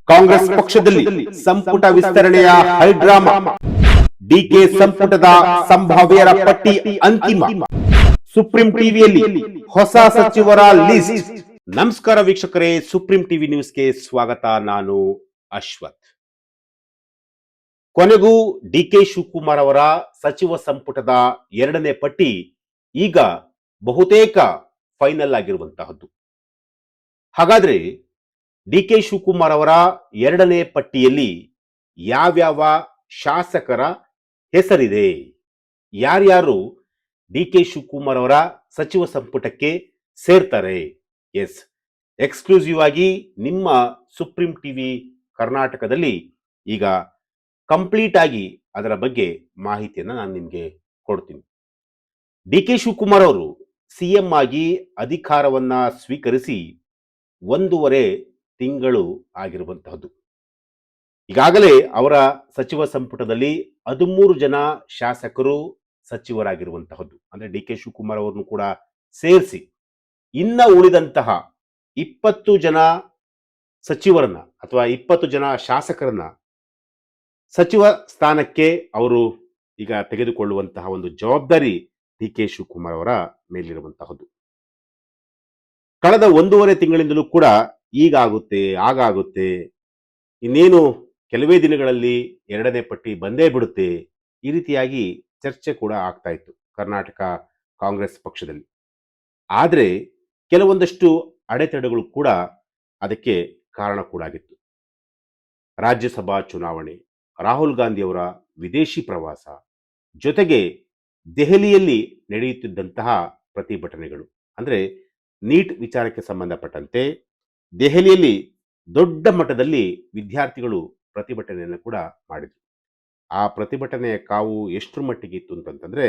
ಕಾಂಗ್ರೆಸ್ ಪಕ್ಷದಲ್ಲಿ ಸಂಪುಟ ವಿಸ್ತರಣೆಯ ಹೈಡ್ರಾಮಾ. ಡಿಕೆ ಸಂಪುಟದ ಸಂಭಾವ್ಯರ ಪಟ್ಟಿ ಅಂತಿಮ. ಸುಪ್ರೀಂ ಟಿವಿಯಲ್ಲಿ ಹೊಸ ಸಚಿವರ ಲಿಸ್ಟ್. ನಮಸ್ಕಾರ ವೀಕ್ಷಕರೇ, ಸುಪ್ರೀಂ ಟಿವಿ ನ್ಯೂಸ್ಗೆ ಸ್ವಾಗತ. ನಾನು ಅಶ್ವಥ್. ಕೊನೆಗೂ ಡಿಕೆ ಶಿವಕುಮಾರ್ ಅವರ ಸಚಿವ ಸಂಪುಟದ ಎರಡನೇ ಪಟ್ಟಿ ಈಗ ಬಹುತೇಕ ಫೈನಲ್ ಆಗಿರುವಂತಹದ್ದು. ಹಾಗಾದ್ರೆ ಡಿಕೆ ಶಿವಕುಮಾರ್ ಅವರ ಎರಡನೇ ಪಟ್ಟಿಯಲ್ಲಿ ಯಾವ್ಯಾವ ಶಾಸಕರ ಹೆಸರಿದೆ, ಯಾರ್ಯಾರು ಡಿಕೆ ಶಿವಕುಮಾರ್ ಅವರ ಸಚಿವ ಸಂಪುಟಕ್ಕೆ ಸೇರ್ತಾರೆ? ಎಸ್, ಎಕ್ಸ್ಕ್ಲೂಸಿವ್ ಆಗಿ ನಿಮ್ಮ ಸುಪ್ರೀಂ ಟಿವಿ ಕರ್ನಾಟಕದಲ್ಲಿ ಈಗ ಕಂಪ್ಲೀಟ್ ಆಗಿ ಅದರ ಬಗ್ಗೆ ಮಾಹಿತಿಯನ್ನು ನಾನು ನಿಮಗೆ ಕೊಡ್ತೀನಿ. ಡಿಕೆ ಶಿವಕುಮಾರ್ ಅವರು ಸಿಎಂ ಆಗಿ ಅಧಿಕಾರವನ್ನ ಸ್ವೀಕರಿಸಿ 1.5 ತಿಂಗಳು ಆಗಿರುವಂತಹದ್ದು. ಈಗಾಗಲೇ ಅವರ ಸಚಿವ ಸಂಪುಟದಲ್ಲಿ 13 ಜನ ಶಾಸಕರು ಸಚಿವರಾಗಿರುವಂತಹದ್ದು. ಅಂದ್ರೆ ಡಿಕೆ ಶಿವಕುಮಾರ್ ಅವರನ್ನು ಕೂಡ ಸೇರಿಸಿ ಇನ್ನ ಉಳಿದಂತಹ 20 ಜನ ಸಚಿವರನ್ನ ಅಥವಾ 20 ಜನ ಶಾಸಕರನ್ನ ಸಚಿವ ಸ್ಥಾನಕ್ಕೆ ಅವರು ಈಗ ತೆಗೆದುಕೊಳ್ಳುವಂತಹ ಒಂದು ಜವಾಬ್ದಾರಿ ಡಿಕೆ ಶಿವಕುಮಾರ್ ಅವರ ಮೇಲಿರುವಂತಹದ್ದು. ಕಳೆದ 1.5 ತಿಂಗಳಿಂದಲೂ ಕೂಡ ಈಗಾಗುತ್ತೆ ಆಗುತ್ತೆ, ಇನ್ನೇನು ಕೆಲವೇ ದಿನಗಳಲ್ಲಿ ಎರಡನೇ ಪಟ್ಟಿ ಬಂದೇ ಬಿಡುತ್ತೆ, ಈ ರೀತಿಯಾಗಿ ಚರ್ಚೆ ಕೂಡ ಆಗ್ತಾ ಇತ್ತು ಕರ್ನಾಟಕ ಕಾಂಗ್ರೆಸ್ ಪಕ್ಷದಲ್ಲಿ. ಆದರೆ ಕೆಲವೊಂದಷ್ಟು ಅಡೆತಡೆಗಳು ಕೂಡ ಅದಕ್ಕೆ ಕಾರಣ ಕೂಡ ಆಗಿತ್ತು. ರಾಜ್ಯಸಭಾ ಚುನಾವಣೆ, ರಾಹುಲ್ ಗಾಂಧಿ ಅವರ ವಿದೇಶಿ ಪ್ರವಾಸ, ಜೊತೆಗೆ ದೆಹಲಿಯಲ್ಲಿ ನಡೆಯುತ್ತಿದ್ದಂತಹ ಪ್ರತಿಭಟನೆಗಳು. ಅಂದ್ರೆ ನೀಟ್ ವಿಚಾರಕ್ಕೆ ಸಂಬಂಧಪಟ್ಟಂತೆ ದೆಹಲಿಯಲ್ಲಿ ದೊಡ್ಡ ಮಟ್ಟದಲ್ಲಿ ವಿದ್ಯಾರ್ಥಿಗಳು ಪ್ರತಿಭಟನೆಯನ್ನು ಕೂಡ ಮಾಡಿದರು. ಆ ಪ್ರತಿಭಟನೆಯ ಕಾವು ಎಷ್ಟರ ಮಟ್ಟಿಗೆ ಇತ್ತು ಅಂತಂತಂದ್ರೆ,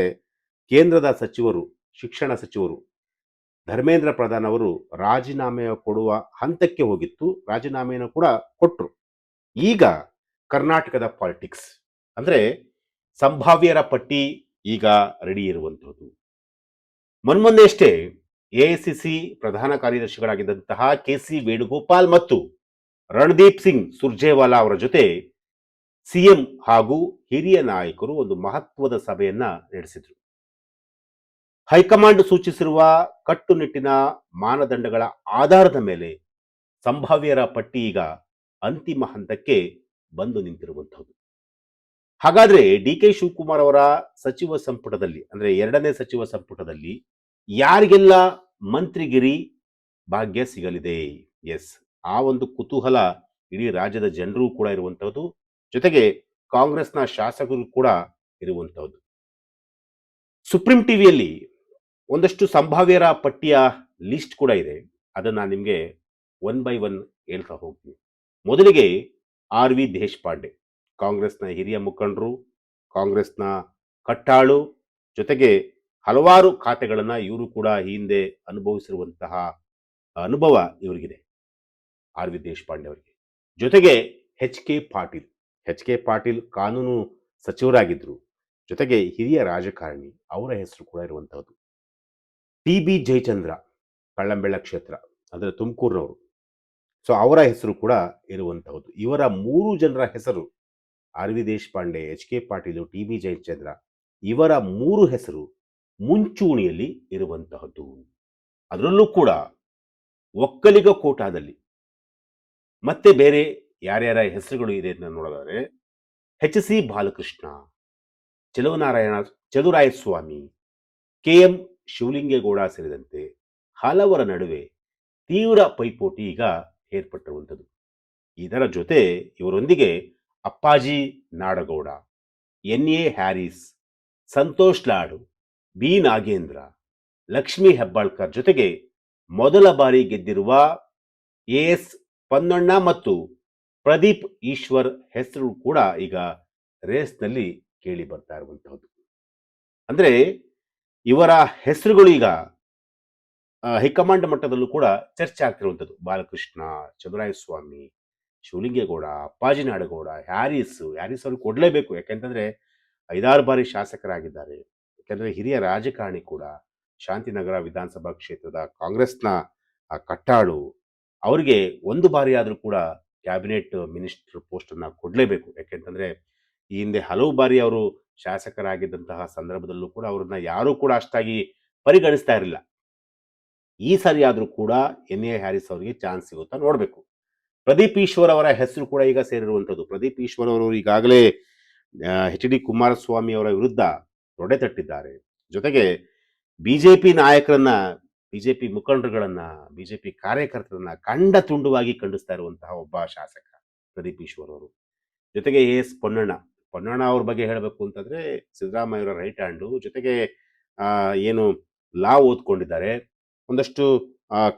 ಕೇಂದ್ರದ ಸಚಿವರು, ಶಿಕ್ಷಣ ಸಚಿವರು ಧರ್ಮೇಂದ್ರ ಪ್ರಧಾನ್ ಅವರು ರಾಜೀನಾಮೆ ಕೊಡುವ ಹಂತಕ್ಕೆ ಹೋಗಿತ್ತು. ರಾಜೀನಾಮೆಯನ್ನು ಕೂಡ ಕೊಟ್ಟರು. ಈಗ ಕರ್ನಾಟಕದ ಪಾಲಿಟಿಕ್ಸ್ ಅಂದ್ರೆ ಸಂಭಾವ್ಯರ ಪಟ್ಟಿ ಈಗ ರೆಡಿ ಇರುವಂತಹದ್ದು. ಮೊನ್ನೆಯಷ್ಟೇ ಎಐಸಿಸಿ ಪ್ರಧಾನ ಕಾರ್ಯದರ್ಶಿಗಳಾಗಿದ್ದಂತಹ ಕೆಸಿ ವೇಣುಗೋಪಾಲ್ ಮತ್ತು ರಣದೀಪ್ ಸಿಂಗ್ ಸುರ್ಜೇವಾಲಾ ಅವರ ಜೊತೆ ಸಿಎಂ ಹಾಗೂ ಹಿರಿಯ ನಾಯಕರು ಒಂದು ಮಹತ್ವದ ಸಭೆಯನ್ನ ನಡೆಸಿದ್ರು. ಹೈಕಮಾಂಡ್ ಸೂಚಿಸಿರುವ ಕಟ್ಟುನಿಟ್ಟಿನ ಮಾನದಂಡಗಳ ಆಧಾರದ ಮೇಲೆ ಸಂಭಾವ್ಯರ ಪಟ್ಟಿ ಈಗ ಅಂತಿಮ ಹಂತಕ್ಕೆ ಬಂದು ನಿಂತಿರುವಂತಹದ್ದು. ಹಾಗಾದ್ರೆ ಡಿಕೆ ಶಿವಕುಮಾರ್ ಅವರ ಸಚಿವ ಸಂಪುಟದಲ್ಲಿ ಅಂದ್ರೆ ಎರಡನೇ ಸಚಿವ ಸಂಪುಟದಲ್ಲಿ ಯಾರಿಗೆಲ್ಲ ಮಂತ್ರಿಗಿರಿ ಭಾಗ್ಯ ಸಿಗಲಿದೆ? ಎಸ್, ಆ ಒಂದು ಕುತೂಹಲ ಇಡೀ ರಾಜ್ಯದ ಜನರು ಕೂಡ ಇರುವಂತಹದ್ದು, ಜೊತೆಗೆ ಕಾಂಗ್ರೆಸ್ನ ಶಾಸಕರು ಕೂಡ ಇರುವಂತಹದ್ದು. ಸುಪ್ರೀಂ ಟಿವಿಯಲ್ಲಿ ಒಂದಷ್ಟು ಸಂಭಾವ್ಯರ ಪಟ್ಟಿಯ ಲಿಸ್ಟ್ ಕೂಡ ಇದೆ. ಅದನ್ನ ನಿಮಗೆ 1 by 1 ಹೇಳ್ತಾ ಹೋಗ್ತೀನಿ. ಮೊದಲಿಗೆ RV ದೇಶಪಾಂಡೆ, ಕಾಂಗ್ರೆಸ್ನ ಹಿರಿಯ ಮುಖಂಡರು, ಕಾಂಗ್ರೆಸ್ನ ಕಟ್ಟಾಳು, ಜೊತೆಗೆ ಹಲವಾರು ಖಾತೆಗಳನ್ನ ಇವರು ಕೂಡ ಹಿಂದೆ ಅನುಭವಿಸಿರುವಂತಹ ಅನುಭವ ಇವರಿಗಿದೆ, RV ದೇಶಪಾಂಡೆ ಅವರಿಗೆ. ಜೊತೆಗೆ ಎಚ್ ಕೆ ಪಾಟೀಲ್ ಕಾನೂನು ಸಚಿವರಾಗಿದ್ರು, ಜೊತೆಗೆ ಹಿರಿಯ ರಾಜಕಾರಣಿ, ಅವರ ಹೆಸರು ಕೂಡ ಇರುವಂತಹದ್ದು. TB ಜಯಚಂದ್ರ, ಕಳ್ಳಂಬೆಳ್ಳ ಕ್ಷೇತ್ರ ಅಂದ್ರೆ ತುಮಕೂರಿನವರು, ಸೊ ಅವರ ಹೆಸರು ಕೂಡ ಇರುವಂತಹದ್ದು. ಇವರ 3 ಜನರ ಹೆಸರು, RV Deshpande, H K Patil, TB Jayachandra, ಇವರ 3 ಹೆಸರು ಮುಂಚೂಣಿಯಲ್ಲಿ ಇರುವಂತಹದ್ದು. ಅದರಲ್ಲೂ ಕೂಡ ಒಕ್ಕಲಿಗ ಕೋಟಾದಲ್ಲಿ ಮತ್ತೆ ಬೇರೆ ಯಾರ್ಯಾರ ಹೆಸರುಗಳು ಇದೆ ಅಂತ ನೋಡೋದಾದ್ರೆ HC ಬಾಲಕೃಷ್ಣ, ಚಲುವರಾಯಸ್ವಾಮಿ, KM ಶಿವಲಿಂಗೇಗೌಡ ಸೇರಿದಂತೆ ಹಲವರ ನಡುವೆ ತೀವ್ರ ಪೈಪೋಟಿ ಈಗ ಏರ್ಪಟ್ಟಿರುವಂಥದ್ದು. ಇದರ ಜೊತೆ ಇವರೊಂದಿಗೆ ಅಪ್ಪಾಜಿ ನಾಡಗೌಡ, NA ಹ್ಯಾರಿಸ್, ಸಂತೋಷ್ ಲಾಡು, B ನಾಗೇಂದ್ರ, ಲಕ್ಷ್ಮೀ ಹೆಬ್ಬಾಳ್ಕರ್, ಜೊತೆಗೆ ಮೊದಲ ಬಾರಿ ಗೆದ್ದಿರುವ AS ಪನ್ನಣ್ಣ ಮತ್ತು ಪ್ರದೀಪ್ ಈಶ್ವರ್ ಹೆಸರು ಕೂಡ ಈಗ ರೇಸ್ನಲ್ಲಿ ಕೇಳಿ ಬರ್ತಾ ಇರುವಂತಹದ್ದು. ಅಂದ್ರೆ ಇವರ ಹೆಸರುಗಳು ಈಗ ಹೈಕಮಾಂಡ್ ಮಟ್ಟದಲ್ಲೂ ಕೂಡ ಚರ್ಚೆ ಆಗ್ತಿರುವಂಥದ್ದು. ಬಾಲಕೃಷ್ಣ, ಚಲುವರಾಯಸ್ವಾಮಿ, ಶಿವಲಿಂಗೇಗೌಡ, ಅಪ್ಪಾಜಿ ನಾಡಗೌಡ, ಹ್ಯಾರಿಸ್ ಅವ್ರಿಗೆ ಕೊಡ್ಲೇಬೇಕು. ಯಾಕೆಂತಂದ್ರೆ 5-6 ಬಾರಿ ಶಾಸಕರಾಗಿದ್ದಾರೆ. ಯಾಕೆಂದ್ರೆ ಹಿರಿಯ ರಾಜಕಾರಣಿ ಕೂಡ, ಶಾಂತಿನಗರ ವಿಧಾನಸಭಾ ಕ್ಷೇತ್ರದ ಕಾಂಗ್ರೆಸ್ನ ಕಟ್ಟಾಳು, ಅವರಿಗೆ 1 ಬಾರಿ ಆದರೂ ಕೂಡ ಕ್ಯಾಬಿನೆಟ್ ಮಿನಿಸ್ಟರ್ ಪೋಸ್ಟನ್ನು ಕೊಡಲೇಬೇಕು. ಯಾಕೆಂತಂದರೆ ಈ ಹಿಂದೆ ಹಲವು ಬಾರಿ ಅವರು ಶಾಸಕರಾಗಿದ್ದಂತಹ ಸಂದರ್ಭದಲ್ಲೂ ಕೂಡ ಅವ್ರನ್ನ ಯಾರೂ ಕೂಡ ಅಷ್ಟಾಗಿ ಪರಿಗಣಿಸ್ತಾ ಇರಲಿಲ್ಲ. ಈ ಸರಿ ಆದರೂ ಕೂಡ ಎನ್ ಎ ಹ್ಯಾರಿಸ್ ಅವರಿಗೆ ಚಾನ್ಸ್ ಸಿಗುತ್ತಾ ನೋಡಬೇಕು. ಪ್ರದೀಪ್ ಈಶ್ವರ್ ಅವರ ಹೆಸರು ಕೂಡ ಈಗ ಸೇರಿರುವಂಥದ್ದು. ಪ್ರದೀಪ್ ಈಶ್ವರ್ ಅವರು ಈಗಾಗಲೇ ಎಚ್ ಡಿ ಕುಮಾರಸ್ವಾಮಿ ಅವರ ವಿರುದ್ಧ ತೊಡೆ ತಟ್ಟಿದ್ದಾರೆ. ಜೊತೆಗೆ ಬಿಜೆಪಿ ನಾಯಕರನ್ನ, ಬಿಜೆಪಿ ಮುಖಂಡರುಗಳನ್ನ, ಬಿಜೆಪಿ ಕಾರ್ಯಕರ್ತರನ್ನ ಕಂಡ ತುಂಡುವಾಗಿ ಖಂಡಿಸ್ತಾ ಇರುವಂತಹ ಒಬ್ಬ ಶಾಸಕ ಪ್ರದೀಪ್ ಈಶ್ವರ್ ಅವರು. ಜೊತೆಗೆ ಎಸ್ ಪೊನ್ನಣ್ಣ ಅವ್ರ ಬಗ್ಗೆ ಹೇಳಬೇಕು ಅಂತಂದ್ರೆ ಸಿದ್ದರಾಮಯ್ಯ ಅವರ ರೈಟ್ ಹ್ಯಾಂಡು. ಜೊತೆಗೆ ಏನು ಲಾ ಓದ್ಕೊಂಡಿದ್ದಾರೆ, ಒಂದಷ್ಟು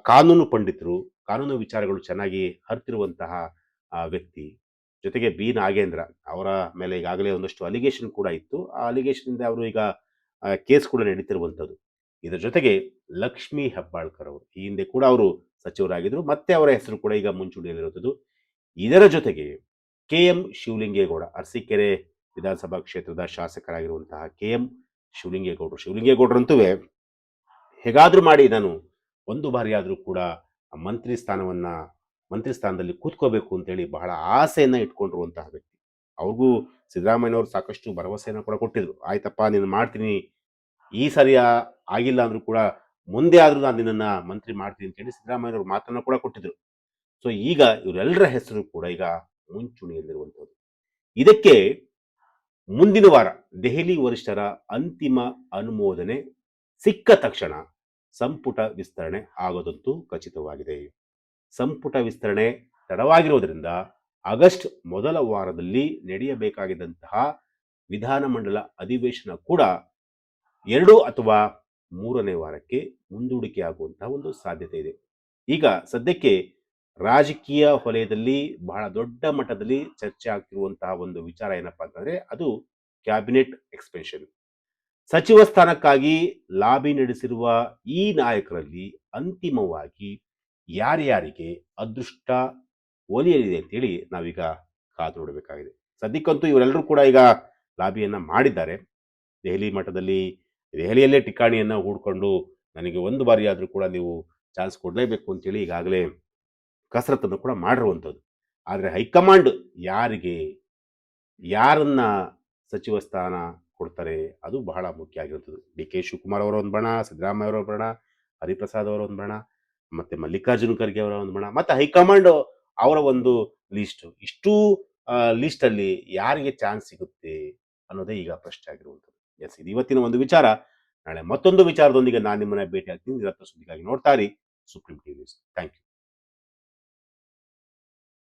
ಕಾನೂನು ಪಂಡಿತರು, ಕಾನೂನು ವಿಚಾರಗಳು ಚೆನ್ನಾಗಿ ಅರಿತಿರುವಂತಹ ವ್ಯಕ್ತಿ. ಜೊತೆಗೆ ಬಿ ನಾಗೇಂದ್ರ ಅವರ ಮೇಲೆ ಈಗಾಗಲೇ ಒಂದಷ್ಟು ಅಲಿಗೇಷನ್ ಕೂಡ ಇತ್ತು. ಆ ಅಲಿಗೇಷನ್ನಿಂದ ಅವರು ಈಗ ಕೇಸ್ ಕೂಡ ನಡೀತಿರುವಂಥದ್ದು. ಇದರ ಜೊತೆಗೆ ಲಕ್ಷ್ಮೀ ಹೆಬ್ಬಾಳ್ಕರ್ ಅವರು ಈ ಹಿಂದೆ ಕೂಡ ಅವರು ಸಚಿವರಾಗಿದ್ದರು, ಮತ್ತೆ ಅವರ ಹೆಸರು ಕೂಡ ಈಗ ಮುಂಚೂಣಿಯಲ್ಲಿರುವಂಥದ್ದು. ಇದರ ಜೊತೆಗೆ ಕೆ ಎಂ ಶಿವಲಿಂಗೇಗೌಡ, ಅರಸೀಕೆರೆ ವಿಧಾನಸಭಾ ಕ್ಷೇತ್ರದ ಶಾಸಕರಾಗಿರುವಂತಹ ಕೆ ಎಂ ಶಿವಲಿಂಗೇಗೌಡರಂತೂ ಹೇಗಾದರೂ ಮಾಡಿ ನಾನು ಒಂದು ಬಾರಿ ಆದರೂ ಕೂಡ ಮಂತ್ರಿ ಸ್ಥಾನದಲ್ಲಿ ಕೂತ್ಕೋಬೇಕು ಅಂತೇಳಿ ಬಹಳ ಆಸೆಯನ್ನು ಇಟ್ಕೊಂಡಿರುವಂತಹ ವ್ಯಕ್ತಿ. ಅವ್ರಿಗೂ ಸಿದ್ದರಾಮಯ್ಯನವರು ಸಾಕಷ್ಟು ಭರವಸೆಯನ್ನು ಕೂಡ ಕೊಟ್ಟಿದ್ರು. ಆಯ್ತಪ್ಪ ನೀನು ಮಾಡ್ತೀನಿ, ಈ ಸರಿ ಆಗಿಲ್ಲ ಅಂದ್ರೂ ಕೂಡ ಮುಂದೆ ಆದರೂ ನಾನು ನಿನ್ನನ್ನು ಮಂತ್ರಿ ಮಾಡ್ತೀನಿ ಅಂತೇಳಿ ಸಿದ್ದರಾಮಯ್ಯನವರು ಮಾತನ್ನು ಕೂಡ ಕೊಟ್ಟಿದ್ರು. ಸೊ ಈಗ ಇವರೆಲ್ಲರ ಹೆಸರು ಕೂಡ ಈಗ ಮುಂಚೂಣಿಯಲ್ಲಿರುವಂಥದ್ದು. ಇದಕ್ಕೆ ಮುಂದಿನ ವಾರ ದೆಹಲಿ ವರಿಷ್ಠರ ಅಂತಿಮ ಅನುಮೋದನೆ ಸಿಕ್ಕ ತಕ್ಷಣ ಸಂಪುಟ ವಿಸ್ತರಣೆ ಆಗೋದಂತೂ ಖಚಿತವಾಗಿದೆ. ಸಂಪುಟ ವಿಸ್ತರಣೆ ತಡವಾಗಿರೋದ್ರಿಂದ ಆಗಸ್ಟ್ ಮೊದಲ ವಾರದಲ್ಲಿ ನಡೆಯಬೇಕಾಗಿದ್ದಂತಹ ವಿಧಾನಮಂಡಲ ಅಧಿವೇಶನ ಕೂಡ 2 ಅಥವಾ 3ನೇ ವಾರಕ್ಕೆ ಮುಂದೂಡಿಕೆಯಾಗುವಂತಹ ಒಂದು ಸಾಧ್ಯತೆ ಇದೆ. ಈಗ ಸದ್ಯಕ್ಕೆ ರಾಜಕೀಯ ವಲಯದಲ್ಲಿ ಬಹಳ ದೊಡ್ಡ ಮಟ್ಟದಲ್ಲಿ ಚರ್ಚೆ ಆಗ್ತಿರುವಂತಹ ಒಂದು ವಿಚಾರ ಏನಪ್ಪಾ ಅಂತಂದ್ರೆ ಅದು ಕ್ಯಾಬಿನೆಟ್ ಎಕ್ಸ್ಪೆನ್ಷನ್. ಸಚಿವ ಸ್ಥಾನಕ್ಕಾಗಿ ಲಾಬಿ ನಡೆಸಿರುವ ಈ ನಾಯಕರಲ್ಲಿ ಅಂತಿಮವಾಗಿ ಯಾರ್ಯಾರಿಗೆ ಅದೃಷ್ಟ ಒಲಿಯಲಿದೆ ಅಂತೇಳಿ ನಾವೀಗ ಕಾದು ನೋಡಬೇಕಾಗಿದೆ. ಸದ್ಯಕ್ಕಂತೂ ಇವರೆಲ್ಲರೂ ಕೂಡ ಈಗ ಲಾಬಿಯನ್ನ ಮಾಡಿದ್ದಾರೆ. ದೆಹಲಿ ಮಟ್ಟದಲ್ಲಿ ದೆಹಲಿಯಲ್ಲೇ ಠಿಕಾಣಿಯನ್ನ ಹೂಡ್ಕೊಂಡು ನನಗೆ ಒಂದು ಬಾರಿ ಆದರೂ ಕೂಡ ನೀವು ಚಾನ್ಸ್ ಕೊಡಲೇಬೇಕು ಅಂತೇಳಿ ಈಗಾಗಲೇ ಕಸರತ್ತನ್ನು ಕೂಡ ಮಾಡಿರುವಂಥದ್ದು. ಆದರೆ ಹೈಕಮಾಂಡ್ ಯಾರನ್ನ ಸಚಿವ ಸ್ಥಾನ ಕೊಡ್ತಾರೆ ಅದು ಬಹಳ ಮುಖ್ಯ ಆಗಿರುತ್ತದೆ. ಡಿ ಕೆ ಶಿವಕುಮಾರ್ ಅವರ ಒಂದು ಬಣ, ಸಿದ್ದರಾಮಯ್ಯ ಅವರ ಬಣ, ಹರಿಪ್ರಸಾದ್ ಅವರ ಒಂದು ಬಣ, ಮತ್ತೆ ಮಲ್ಲಿಕಾರ್ಜುನ ಖರ್ಗೆ ಅವರ ಒಂದು ಬಣ, ಮತ್ತೆ ಹೈಕಮಾಂಡ್ ಅವರ ಒಂದು ಲಿಸ್ಟ್. ಇಷ್ಟೂ ಲಿಸ್ಟಲ್ಲಿ ಯಾರಿಗೆ ಚಾನ್ಸ್ ಸಿಗುತ್ತೆ ಅನ್ನೋದೇ ಈಗ ಪ್ರಶ್ನೆ ಆಗಿರುವಂಥದ್ದು. ಎಸ್, ಇದು ಇವತ್ತಿನ ಒಂದು ವಿಚಾರ. ನಾಳೆ ಮತ್ತೊಂದು ವಿಚಾರದೊಂದಿಗೆ ನಾನು ನಿಮ್ಮನ್ನ ಭೇಟಿ ಆಗ್ತೀನಿ. ನಿರಂತರ ಸುದ್ದಿಗಾಗಿ ನೋಡ್ತಾ ಇರಿ Supreme TV news. Thank you.